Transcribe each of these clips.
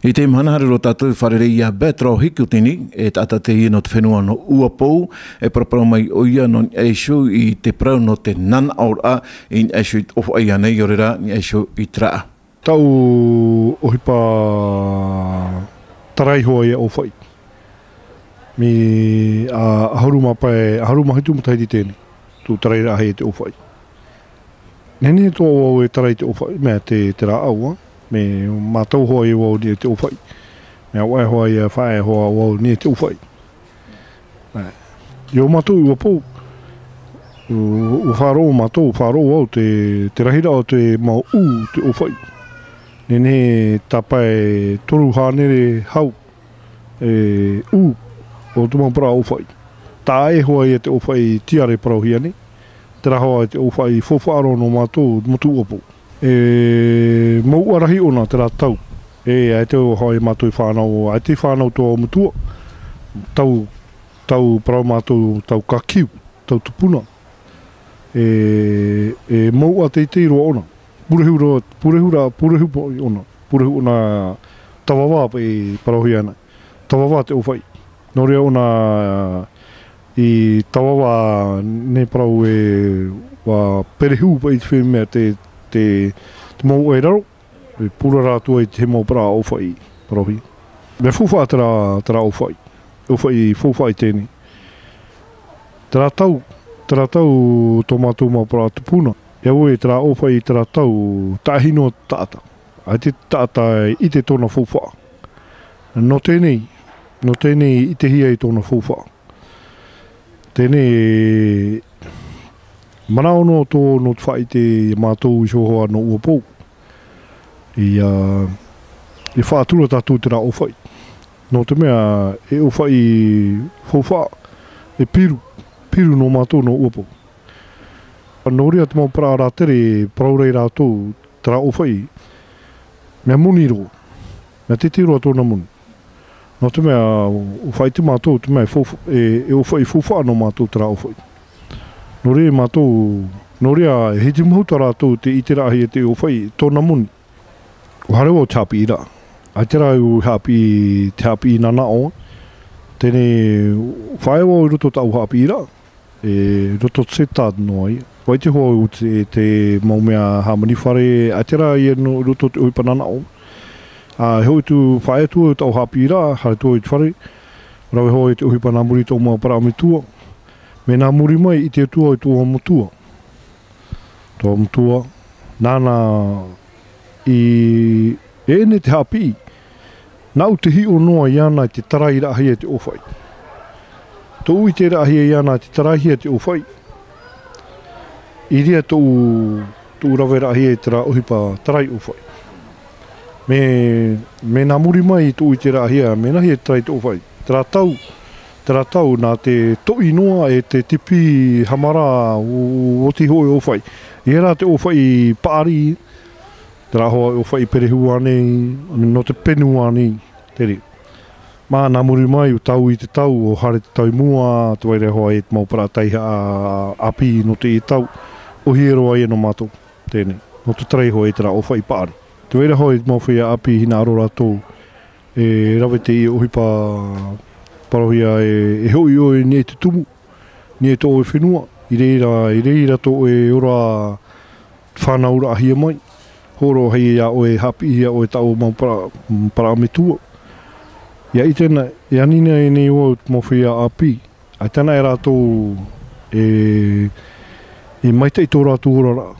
I te manahari ro tātou wharere ia Betra o Hikutini, e tata te ino te whenua no Uapou, e parapara mai o ia no Eishu i te prau no te nana aura i Eishu i ofu ai anei o rera ni Eishu i traa. Tau ohipa tarai hoa ia o whai. Mi aharuma pai, aharuma hitu mutai di tēne, tu tarai rahe te o whai. Nene tō o e tarai te o whai, mea te rā aua, me mātau hoa i wau ni te o whai. Mea wai hoa i a whae hoa wau ni te o whai. Yo mātou i Uapou, u whāro mātou, whāro wau te rahira o te mau te o whai. Nene tapai toru hānere hau, o tumapara o whai. Tā e hoa i te o whai tiare parauhiani, te rahoa i te o whai whawhaaro no mātou motu Uapou. Mau arahi ona te rā tau. Ai te o hoi mātou i whānau, ai te whānau tō mutua. Tau parau mātou, tau kakiu, tau tupuna. Mau a te roa ona. Purehu ona. Purehu ona tawawa i parauhi ana. Tawawa te o whai. Norea ona i tawawa ne parau wa perehu pa i te whenmea te mau e raro, e pura rātua i te mau para o whai parohi. Me fuwha tera o whai, fuwha i tēnei. Tera tau tō mātou mau para tupuna. Ia ue tera o whai tera tau tāhino tāta. Ai te tāta i te tōna fuwha. No tēnei i te hia i tōna fuwha. Tēnei manaono tō no te whai te mātou i sohoa no Uapou. I whātura tātou te rā o whai. No te mea e o whai whawha e piru no mātou no Uapou. Nō rea te mau para rā tere praurei rātou te rā o whai. Mea muni ro. Mea te tiroa tōna muni. No te mea o whai te mātou te mea e o whai whawha no mātou te rā o whai. Nō rea mātou, nō rea he te mahuta rātou te iterahi e te o whai tōna muni. O harewa o te hapi ira. Ai te rau te hapi i nana o. Tēne whaewa o roto tau hapi ira. Roto te tātu no ai. Wai te hoa o te maumea hamani whare. Ai te rau i roto te uipa nana o. Hoi tu whae tua tau hapi ira. Hare tua i te whare. Rawe hoi te uipa nā muri tō mua para ame tua. Me nā muri mai i te tua i tō mutua. Tō mutua, nāna i ene te hapi, nau te hi o noa i ana i te tarai rahi e te owhai. Tō ui te rahi e ana i te tarai e te owhai. I rea tō rawe rahi e te ra ohipa tarai owhai. Me nā muri mai i tō ui te rahi e, me nahi e tarai te owhai. Tera tau nā te toi noa e te tipi hamara o te hoi o whai. I era te o whai paari, tera hoa o whai perehu anei, no te penu anei, tere. Mā nā muri mai o tau i te tau, o hare te tau mua, te waire hoa e te maupara taiha api no te i tau, o hiero ai no mātou, tēnei. No te trei hoa e tera o whai paari. Te waire hoa e te maupara api hina aro rātou, e rawe te i ohipa parohia e hoi oi ni e te tumu, ni e tō e whenua, i reira tō e ora whanaura ahia mai, horo hei ia o e hapi ia o e tau mau para ame tua. Ia i tēnā, i anina e nei o mawhia api, ai tēnā e rātou e maitei tō rātou orara.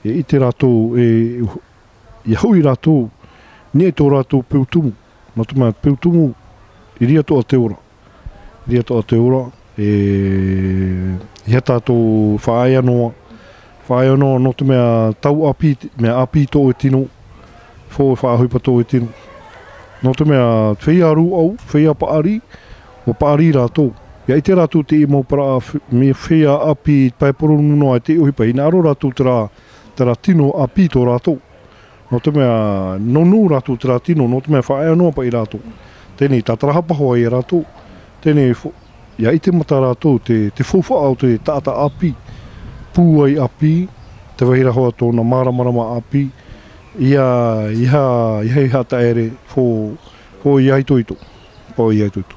I te rātou i hui rātou, ni e tō rātou peutumu, no te mea peutumu, I ria toa te ora. Ia tātou whae anoa. Whae anoa no te mea tau api, mea api tō e tino. Fō e whaahuipa tō e tino. No te mea whea aru au, whea paari, o paari rātou. Ia i te rātou te i mau para me whea api paiporo nuno ai te uhipa. Ina aro rātou te rā tino api tō rātou. No te mea nonu rātou te rā tino, no te mea whae anoa pa i rātou. Tēnei tātara hoa i rātou. Tēnei, ia i te mata rātou, te whawha au te tāta api, pūai api, te wahira hoa tōna māramarama api, Ia ta ere fo i ai toito. Po i ai toito.